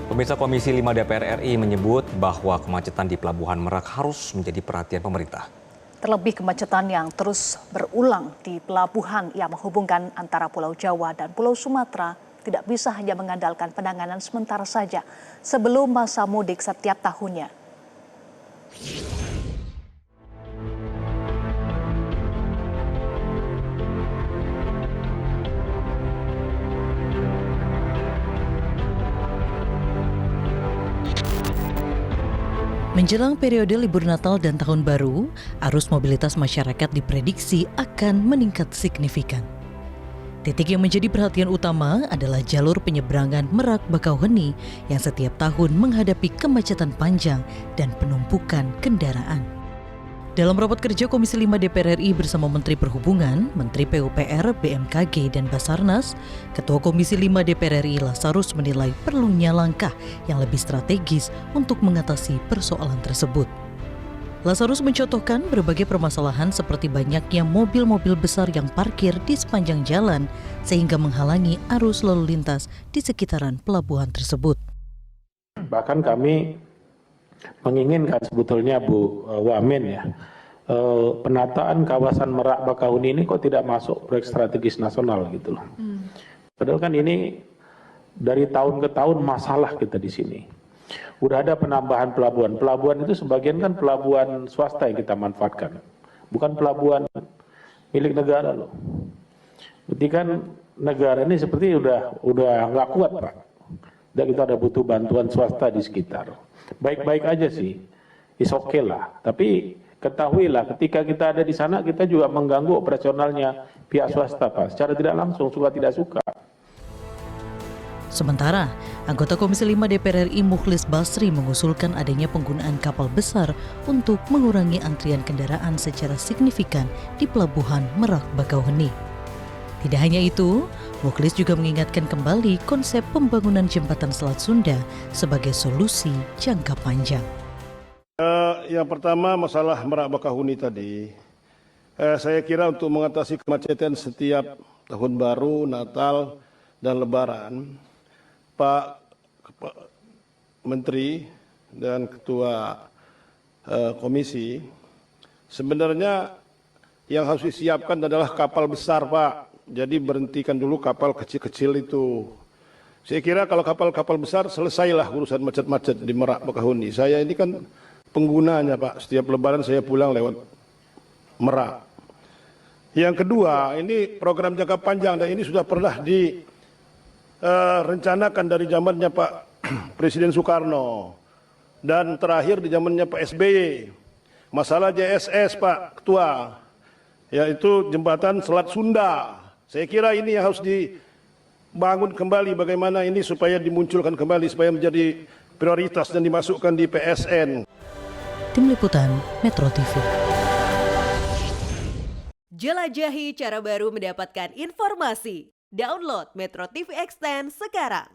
Pemirsa Komisi 5 DPR RI menyebut bahwa kemacetan di Pelabuhan Merak harus menjadi perhatian pemerintah. Terlebih kemacetan yang terus berulang di pelabuhan yang menghubungkan antara Pulau Jawa dan Pulau Sumatera tidak bisa hanya mengandalkan penanganan sementara saja sebelum masa mudik setiap tahunnya. Menjelang periode libur Natal dan Tahun Baru, arus mobilitas masyarakat diprediksi akan meningkat signifikan. Titik yang menjadi perhatian utama adalah jalur penyeberangan Merak-Bakauheni yang setiap tahun menghadapi kemacetan panjang dan penumpukan kendaraan. Dalam rapat kerja Komisi 5 DPR RI bersama Menteri Perhubungan, Menteri PUPR, BMKG, dan Basarnas, Ketua Komisi 5 DPR RI Lazarus menilai perlunya langkah yang lebih strategis untuk mengatasi persoalan tersebut. Lazarus mencontohkan berbagai permasalahan seperti banyaknya mobil-mobil besar yang parkir di sepanjang jalan sehingga menghalangi arus lalu lintas di sekitaran pelabuhan tersebut. Bahkan kami menginginkan sebetulnya Bu Wamen ya, penataan kawasan Merak Bakauheni ini kok tidak masuk proyek strategis nasional gitu loh. Padahal kan ini dari tahun ke tahun masalah kita di sini. Udah ada penambahan pelabuhan. Pelabuhan itu sebagian kan pelabuhan swasta yang kita manfaatkan, bukan pelabuhan milik negara loh. Berarti kan negara ini seperti udah nggak kuat Pak. Dan kita ada butuh bantuan swasta di sekitar. Baik-baik aja sih, is okay lah. Tapi ketahuilah ketika kita ada di sana kita juga mengganggu operasionalnya pihak swasta Pak. Secara tidak langsung, suka tidak suka. Sementara, anggota Komisi 5 DPR RI Mukhlis Basri mengusulkan adanya penggunaan kapal besar untuk mengurangi antrian kendaraan secara signifikan di Pelabuhan Merak Bakauheni. Tidak hanya itu, Mukhlis juga mengingatkan kembali konsep pembangunan jembatan Selat Sunda sebagai solusi jangka panjang. Yang pertama masalah Merak Bakauheni tadi, saya kira untuk mengatasi kemacetan setiap Tahun Baru, Natal, dan Lebaran, Pak Menteri dan Ketua Komisi, sebenarnya yang harus disiapkan adalah kapal besar Pak. Jadi berhentikan dulu kapal kecil-kecil itu. Saya kira kalau kapal-kapal besar selesailah urusan macet-macet di Merak Bakauheni. Saya ini kan penggunanya Pak, setiap Lebaran saya pulang lewat Merak. Yang kedua, ini program jangka panjang dan ini sudah pernah direncanakan dari zamannya Pak Presiden Soekarno dan terakhir di zamannya Pak SBY. Masalah JSS Pak Ketua, yaitu jembatan Selat Sunda. Saya kira ini yang harus dibangun kembali bagaimana ini supaya dimunculkan kembali supaya menjadi prioritas dan dimasukkan di PSN. Tim Liputan Metro TV. Jelajahi cara baru mendapatkan informasi. Download Metro TV Extend sekarang.